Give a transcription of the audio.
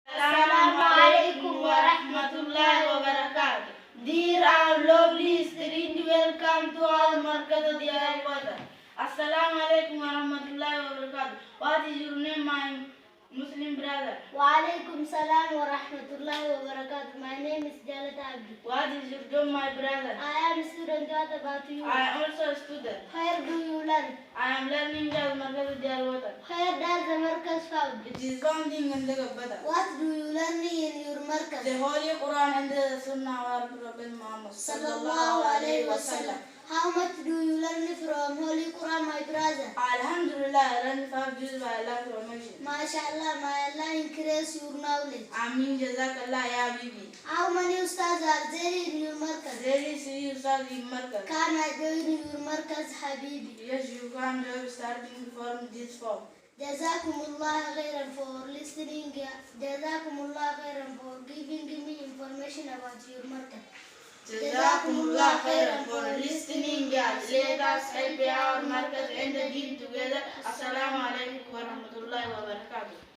Assalamu alaikum wa rahmatullahi wa barakatuh. Dear our lovely students, welcome to our Barattoota. Assalamu alaikum wa rahmatullahi wa barakatuh. What is your name, my Muslim brother? Wa alaikum salam wa rahmatullahi wa barakatuh. My name is Jalat Abdi. What is your job, my brother? I am a student. What about you? I am also a student. Where do you learn? I am learning the m.diyaa'ulwaxaniin. Where does the markaz found? It is counting and the Gabbata. What do you learn in your markaz? The Holy Quran and the Sunnah of our Prophet Muhammad Sallallahu alayhi wa sallam. How much do you learn from Holy Quran, my brother? Alhamdulillah, I learned 5 juz by Allah permission. MashaAllah, may Allah increase your knowledge. Amin, Jazakallah, ya Bibi. How many ustads are there in your markaz? There is three ustad in Markaz. Can I join your markaz, Habibi? Yes, you can join starting from this form. Jazakumullah khairan for listening. Jazakumullah khairan for giving me information about your markaz. Jazakumullah khairan for listening. Let us help our Markaz and the deen together. Assalamu alaikum wa rahmatullahi wa barakatuh.